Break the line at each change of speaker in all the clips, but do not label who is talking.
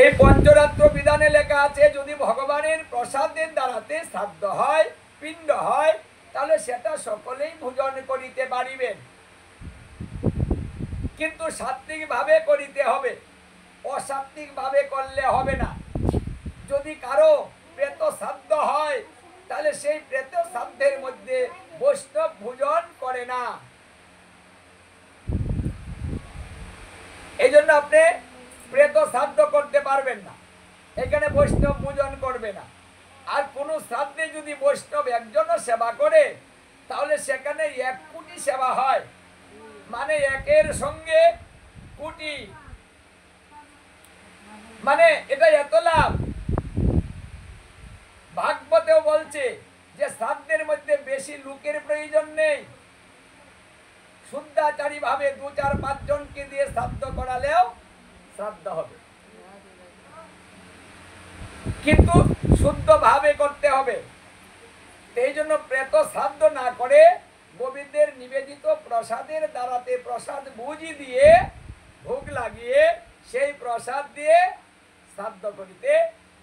এই পঞ্চরাত্র বিধানে লেখা আছে যদি ভগবানের প্রসাদের দ্বারাতে শ্রাদ্ধ হয়, পিণ্ড হয়, তাহলে সেটা সকলেই ভোজন করিতে পারিবেন, কিন্তু সাত্বিক ভাবে করিতে হবে, অসাত্বিক ভাবে করলে হবে না। যদি কারো প্রেত শ্রাদ্ধ হয় তাহলে সেই প্রেত শ্রাদ্ধের মধ্যে বৈষ্ণব ভোজন করে না। এই জন্য আপনি প্রেত শ্রাদ্ধ করতে পারবেন না, এখানে বৈষ্ণব ভোজন করবে না। আর কোন শ্রাদ্ধে যদি বৈষ্ণব একজনও সেবা করে তাহলে সেখানে 1 কোটি সেবা হয়, মানে একের সঙ্গে কোটি, মানে এটা এত লাভ। ভাগবতেও বলছে যে শ্রাদ্ধের মধ্যে বেশি লোকের প্রয়োজন নেই, শুদ্ধাচারী ভাবে 2, 4, 5 জনকে দিয়ে শ্রাদ্ধ করালেও শ্রাদ্ধ হবে, কিন্তু শুদ্ধ ভাবে করতে হবে। এই জন্য প্রেত শ্রাদ্ধ না করে গোবিন্দের নিবেদিত প্রসাদের দ্বারাতে প্রসাদ ভুজি দিয়ে ভোগ লাগিয়ে সেই প্রসাদ দিয়ে শ্রাদ্ধ করিতে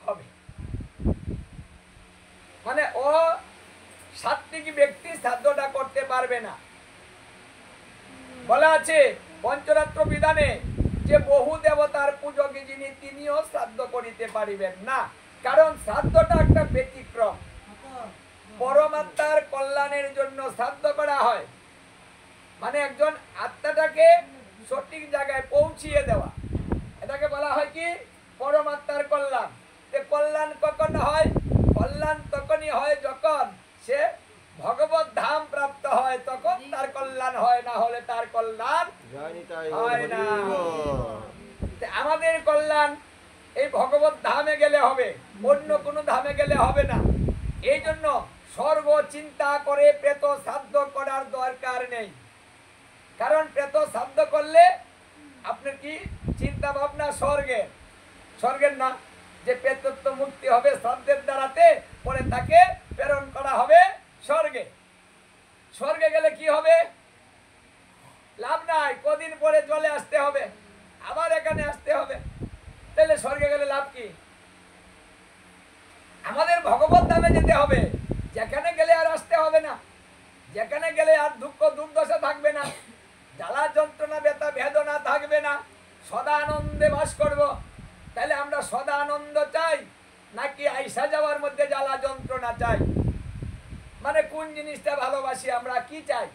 হবে। মানে ও সাত্বিক ব্যক্তি শ্রাদ্ধটা করতে পারবে না। বলা আছে পঞ্চরাত্র বিধানে যে বহু দেবতার পূজকে যিনি তিনিও শ্রাদ্ধ করিতে পারিবেন না, কারণ শ্রাদ্ধটা একটা ব্যতিক্রম। পরমাত্মার কল্যাণের জন্য শ্রাদ্ধ করা হয়, মানে একজন আত্মাটাকে সঠিক জায়গায় পৌঁছিয়ে দেওয়া, এটাকে বলা হয় কি পরমাত্মার কল্যাণ। কল্যাণ কখন হয়? কল্যাণ তখনই হয় যখন সে ভগবত ধাম প্রাপ্ত হয়, তখন তার কল্যাণ হয়, না হলে তার কল্যাণ হয় না। আমাদের কল্যাণ এই ভগবত ধামে গেলে হবে, অন্য কোনো ধামে গেলে হবে না। এই জন্য স্বর্গ চিন্তা করে প্রেত শ্রাদ্ধ করার দরকার নেই, কারণ প্রেত শ্রাদ্ধ করলে আপনার কি চিন্তা ভাবনা স্বর্গের না, যে প্রেতত্ব মুক্তি হবে শ্রাদ্ধের দ্বারাতে, পরে তাকে প্রেরণ করা হবে স্বর্গে। স্বর্গে গেলে কি হবে? লাভ নাই, কদিন পরে চলে আসতে হবে, আবার এখানে আসতে হবে, তাহলে স্বর্গে গেলে লাভ কি? আমাদের ভগবত ধামে যেতে হবে, যেখানে গেলে আর আসতে হবে না, যেখানে গেলে আর দুঃখ দুর্দশা থাকবে না, জ্বালা যন্ত্রণা ব্যথা বেদনা থাকবে না, সদা আনন্দে বাস করব। তাহলে আমরা সদা আনন্দ চাই নাকি আইসা যাওয়ার মধ্যে জ্বালা যন্ত্রণা চাই? মানে কোন জিনিসটা ভালোবাসি আমরা, কি চাই?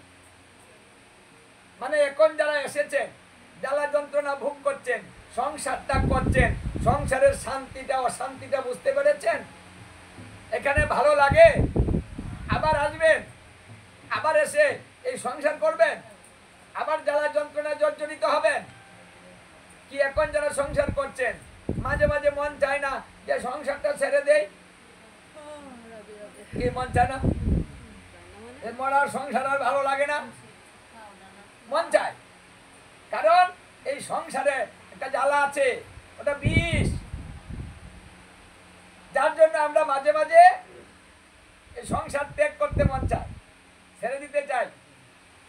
মানে এখন যারা এসেছেন জ্বালা যন্ত্রণা ভোগ করছেন, সংসারটা করছেন, সংসারের শান্তিটা অশান্তিটা বুঝতে পেরেছেন? এখানে ভালো লাগে, আবার আসবেন, আবার এসে এই সংসার করবেন, আবার জ্বালা যন্ত্রণা জর্জরিত হবেন। কি এখন যারা সংসার করছেন মাঝে মাঝে মন চায় না যে সংসারটা ছেড়ে দেই? কি মন চায় না? মরার সংসার আর ভালো লাগে না, মন চায়, কারণ এই সংসারে একটা জ্বালা আছে, ওটা বিষ, যার জন্য আমরা মাঝে মাঝে এই সংসার ত্যাগ করতে মন চায়, ছেড়ে দিতে চাই,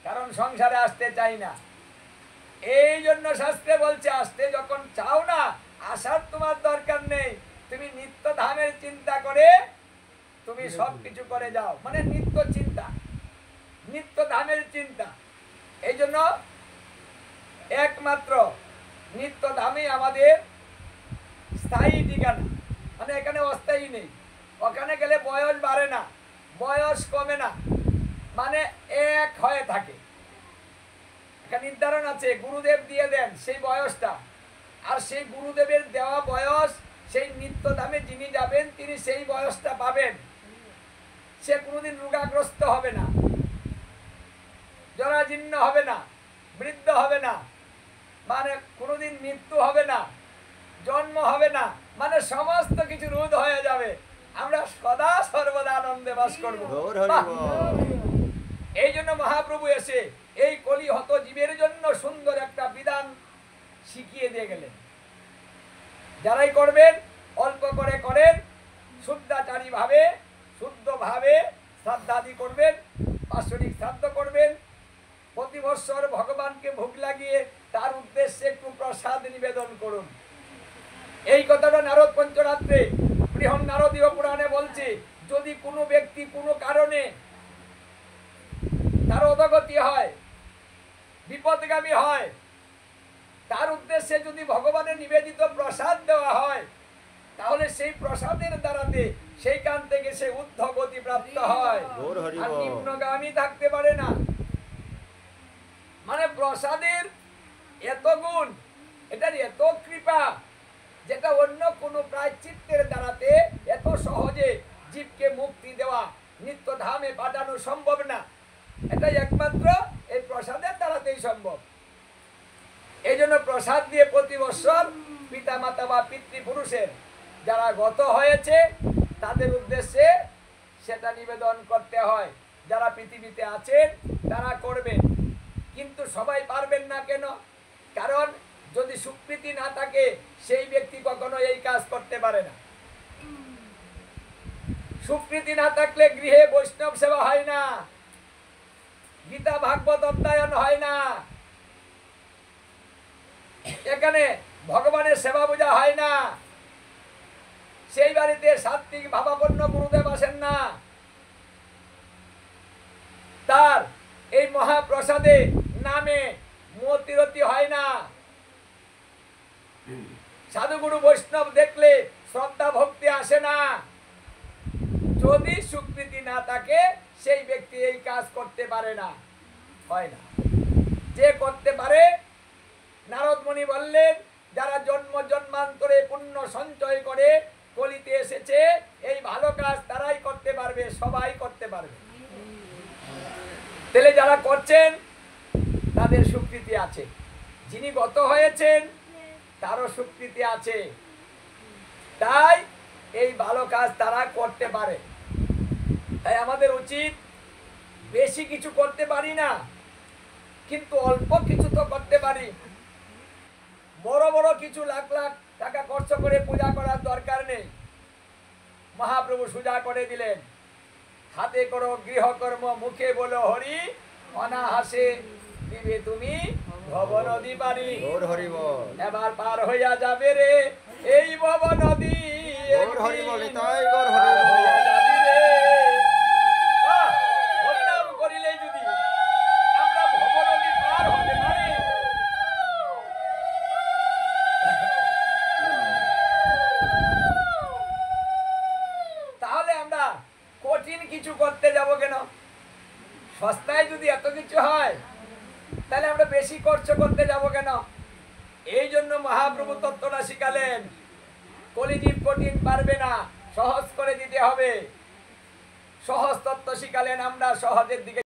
কারণ সংসারে আসতে চাই না। এই জন্য শাস্ত্রে বলছে আসতে যখন চাও না, আসার তোমার দরকার নেই, তুমি নিত্য ধামের চিন্তা করে তুমি সবকিছু করে যাও, মানে নিত্য চিন্তা, নিত্য ধামের চিন্তা। এই জন্য একমাত্র নিত্য ধামই আমাদের স্থায়ী ঠিকানা, মানে এখানে অস্থায়ী নেই। ওখানে গেলে বয়স বাড়ে না, বয়স কমে না, মানে এক হয়ে থাকে। একটা নির্ধারণ আছে, গুরুদেব দিয়ে দেন সেই বয়সটা, আর সেই গুরুদেবের দেওয়া বয়স সেই নিত্য ধামে যিনি যাবেন তিনি সেই বয়সটা পাবেন। সে কোনোদিন রোগাগ্রস্ত হবে না, জরাজীর্ণ হবে না, বৃদ্ধ হবে না, মানে কোনোদিন মৃত্যু হবে না, জন্ম হবে না, মানে সমস্ত কিছু রোধ হয়ে যাবে, আমরা সদা সর্বদা আনন্দে বাস করবো। এই জন্য মহাপ্রভু এসে এই কলিহত জীবের জন্য সুন্দর একটা বিধান শিখিয়ে দিয়ে গেলেন। যারাই করবেন অল্প করে করেন, শুদ্ধাচারী ভাবে শুদ্ধ ভাবে শ্রাদ্ধাদি করবেন, বাৎসরিক শ্রাদ্ধ করবেন, প্রতি বৎসর ভগবানকে ভোগ লাগিয়ে তার উদ্দেশ্যে একটু প্রসাদ নিবেদন করুন। এই কথাটা নারদ পঞ্চরাত্রে বৃহৎ নারদীয় পুরাণে বলছে, যদি কোনো ব্যক্তি কোনো কারণে তার অধগতি হয়, বিপদগামী হয়, তার উদ্দেশ্যে যদি ভগবানের নিবেদিত প্রসাদ দেওয়া হয়, তাহলে সেই প্রসাদের দ্বারাতে সেইখান থেকে সে ঊর্ধ্বগতি প্রাপ্ত হয়, আর নিম্নগামী থাকতে পারে না। মানে প্রসাদের এত গুণ, এটার এত কৃপা, যেটা অন্য কোনো প্রায়শ্চিত্তের দ্বারাতে এত সহজে জীবকে মুক্তি দেওয়া, নিত্য ধামে পাঠানো সম্ভব না। এটাই একমাত্র এই প্রসাদের দ্বারাতেই সম্ভব। এই জন্য প্রসাদ দিয়ে প্রতি বৎসর পিতা মাতা বা পিতৃপুরুষের যারা গত হয়েছে তাদের উদ্দেশ্যে সেটা নিবেদন করতে হয়। যারা পৃথিবীতে আছেন তারা করবেন, কিন্তু সবাই পারবেন না। কেন? কারণ যদি সুকৃতি না থাকে সেই ব্যক্তি কখনো এই কাজ করতে পারে না। সুকৃতি না থাকলে গৃহে বৈষ্ণব সেবা হয় না, গীতা ভাগবত অধ্যয়ন হয় না, এখানে ভগবানের সেবা পূজা হয় না, সেই বাড়িতে সাত্বিক ভাবাপন্ন গুরুদেব আসেন না, তার এই মহাপ্রসাদে নামে মতিরতি হয় না, সাধুগুরু বৈষ্ণব দেখলে শ্রদ্ধা ভক্তি আসে না। যদি স্বীকৃতি না থাকে সেই ব্যক্তি এই কাজ করতে পারে না, হয় না। যে করতে পারে, নারদ মুনি বললেন, যারা জন্ম জন্মান্তরে পুণ্য সঞ্চয় করে কলিতে এসেছে, এই ভালো কাজ তারাই করতে পারবে, সবাই করতে পারবে। তাহলে যারা করছেন তাদের স্বীকৃতি আছে, যিনি গত হয়েছেন তারও স্বীকৃতি আছে, তাই এই ভালো কাজ তারা করতে পারে। তাই আমাদের উচিত, বেশি কিছু করতে পারি না কিন্তু অল্প কিছু তো করতে পারি। বড় বড় কিছু লাখ লাখ টাকা খরচ করে পূজা করার দরকার নেই। মহাপ্রভু সোজা করে দিলেন, হাতে করো গৃহকর্ম, মুখে বলো হরি, অনাহাসে দিবে তুমি ভব নদী পারি। এবার পার হইয়া যাবে রে এই ভব নদী, হরিনাম করিলে যদি আমরা ভব নদী পার হতে পারি, তাহলে আমরা কঠিন কিছু করতে যাব কেন? সস্তায় যদি এত কিছু হয় তাহলে আমরা বেশি খরচ করতে যাব কেন? এই জন্য মহাপ্রভু তত্ত্বটা শিখালেন, কলিজীব কঠিন পারবে না, সহজ করে দিতে হবে। সহজ তত্ত্ব শিখালেন, আমরা সহজের দিকে